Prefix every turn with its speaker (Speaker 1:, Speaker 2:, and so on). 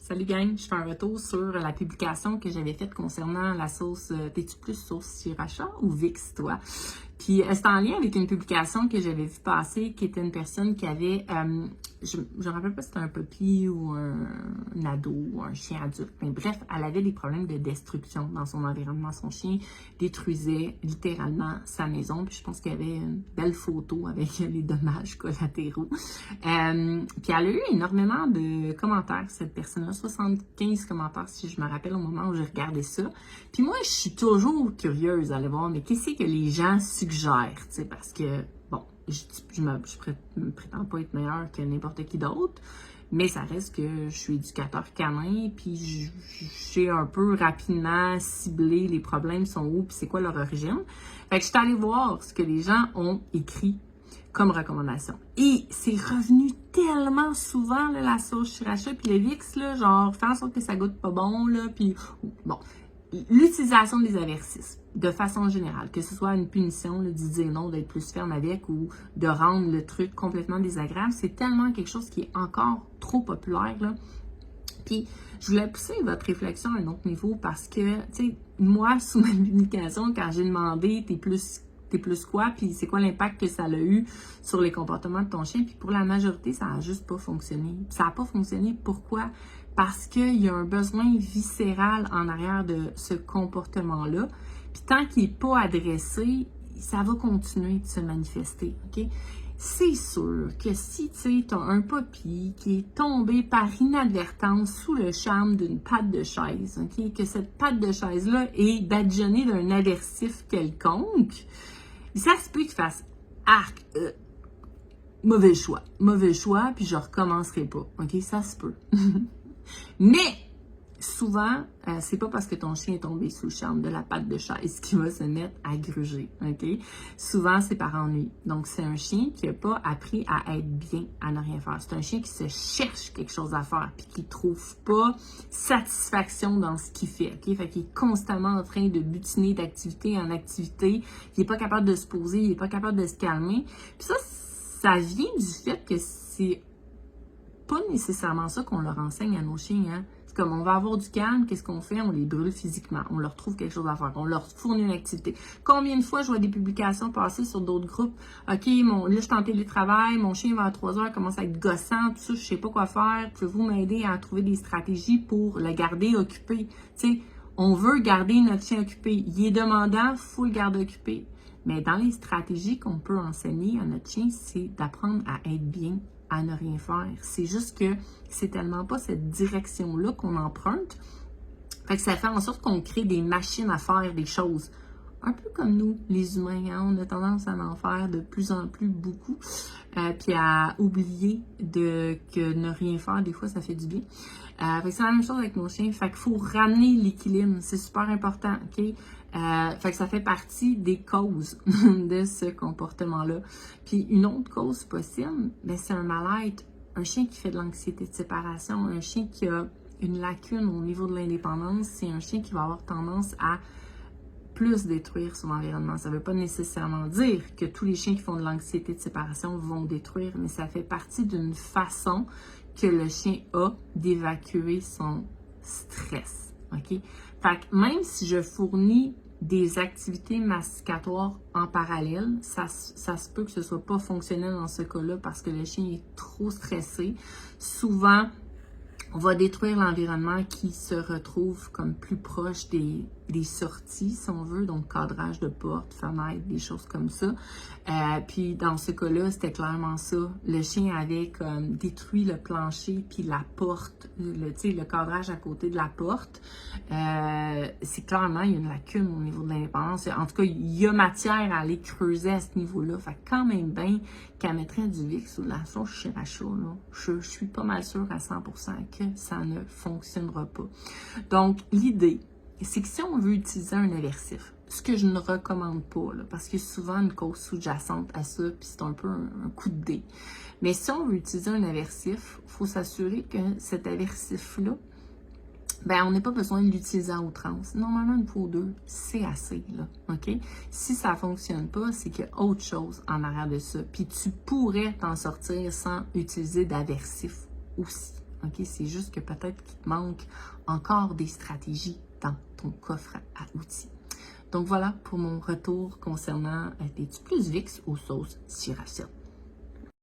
Speaker 1: Salut gang, je fais un retour sur la publication que j'avais faite concernant la sauce, t'es-tu plus sauce sriracha ou VIX toi? Puis c'est en lien avec une publication que j'avais vue passer qui était une personne qui avait, je me rappelle pas si c'était un puppy ou un ado ou un chien adulte, mais bref, elle avait des problèmes de destruction dans son environnement. Son chien détruisait littéralement sa maison, puis je pense qu'il y avait une belle photo avec les dommages collatéraux. Puis elle a eu énormément de commentaires, cette personne-là, 75 commentaires si je me rappelle au moment où j'ai regardé ça. Puis moi, je suis toujours curieuse d'aller voir, mais qu'est-ce que les gens suggèrent, tu sais, parce que, bon, je me prétends pas être meilleure que n'importe qui d'autre, mais ça reste que je suis éducateur canin, puis je sais un peu rapidement cibler les problèmes sont où, puis c'est quoi leur origine. Fait que je suis allée voir ce que les gens ont écrit comme recommandation. Et c'est revenu tellement souvent, là, la sauce sriracha, puis le VIX, là, genre, faire en sorte que ça goûte pas bon, là, puis, bon, l'utilisation des avertisses, de façon générale, que ce soit une punition, là, de dire non, d'être plus ferme avec, ou de rendre le truc complètement désagréable, c'est tellement quelque chose qui est encore trop populaire, là. Puis, je voulais pousser votre réflexion à un autre niveau parce que, tu sais, moi, sous ma publication, quand j'ai demandé, t'es plus quoi, puis c'est quoi l'impact que ça a eu sur les comportements de ton chien, puis pour la majorité, ça n'a juste pas fonctionné. Ça n'a pas fonctionné, pourquoi? Parce qu'il y a un besoin viscéral en arrière de ce comportement-là, puis tant qu'il n'est pas adressé, ça va continuer de se manifester, OK? C'est sûr que si tu as un puppy qui est tombé par inadvertance sous le charme d'une patte de chaise, OK? Que cette patte de chaise-là est badigeonnée d'un aversif quelconque, ça se peut qu'il fasse arc, mauvais choix, puis je recommencerai pas, ok, ça se peut. Mais souvent, c'est pas parce que ton chien est tombé sous le charme de la patte de chaise qu'il va se mettre à gruger, ok? Souvent, c'est par ennui. Donc, c'est un chien qui n'a pas appris à être bien, à ne rien faire. C'est un chien qui se cherche quelque chose à faire, puis qui trouve pas satisfaction dans ce qu'il fait, ok? Fait qu'il est constamment en train de butiner d'activité en activité. Il est pas capable de se poser, il est pas capable de se calmer. Puis ça vient du fait que c'est pas nécessairement ça qu'on leur enseigne à nos chiens, hein? C'est comme on va avoir du calme, qu'est-ce qu'on fait? On les brûle physiquement, on leur trouve quelque chose à faire, on leur fournit une activité. Combien de fois je vois des publications passer sur d'autres groupes? OK, là je suis en télétravail, mon chien va à 3 heures, commence à être gossant, tout ça, je sais pas quoi faire. Pouvez-vous m'aider à trouver des stratégies pour le garder occupé? Tu sais, on veut garder notre chien occupé. Il est demandant, il faut le garder occupé. Mais dans les stratégies qu'on peut enseigner à notre chien, c'est d'apprendre à être bien, à ne rien faire. C'est juste que c'est tellement pas cette direction-là qu'on emprunte. Fait que ça fait en sorte qu'on crée des machines à faire des choses. Un peu comme nous, les humains, hein? On a tendance à en faire de plus en plus beaucoup. Puis à oublier que ne rien faire, des fois, ça fait du bien. Fait que c'est la même chose avec nos chiens. Fait qu'il faut ramener l'équilibre. C'est super important, OK? Fait que ça fait partie des causes de ce comportement-là. Puis une autre cause possible, ben, c'est un mal-être. Un chien qui fait de l'anxiété de séparation, un chien qui a une lacune au niveau de l'indépendance, c'est un chien qui va avoir tendance à plus détruire son environnement. Ça ne veut pas nécessairement dire que tous les chiens qui font de l'anxiété de séparation vont détruire, mais ça fait partie d'une façon que le chien a d'évacuer son stress. OK? Fait que même si je fournis des activités masticatoires en parallèle, ça se peut que ce ne soit pas fonctionnel dans ce cas-là parce que le chien est trop stressé. Souvent, on va détruire l'environnement qui se retrouve comme plus proche des sorties, si on veut, donc cadrage de portes, fenêtres, des choses comme ça. Puis dans ce cas-là, c'était clairement ça. Le chien avait comme détruit le plancher puis la porte, le cadrage à côté de la porte. C'est clairement, il y a une lacune au niveau de l'indépendance. En tout cas, il y a matière à aller creuser à ce niveau-là. Fait que quand même bien qu'elle mettrait du VIX ou de la sauce sriracha, là, je suis pas mal sûre à 100% que ça ne fonctionnera pas. Donc, l'idée, c'est que si on veut utiliser un aversif, ce que je ne recommande pas, là, parce qu'il y a souvent une cause sous-jacente à ça, puis c'est un peu un coup de dé. Mais si on veut utiliser un aversif, il faut s'assurer que cet aversif-là, ben on n'a pas besoin de l'utiliser à outrance. Normalement, une fois ou deux, c'est assez, là, OK? Si ça ne fonctionne pas, c'est qu'il y a autre chose en arrière de ça. Puis tu pourrais t'en sortir sans utiliser d'aversif aussi, OK? C'est juste que peut-être qu'il te manque encore des stratégies dans ton coffre à outils. Donc voilà pour mon retour concernant es-tu plus VIX ou sauce sriracha?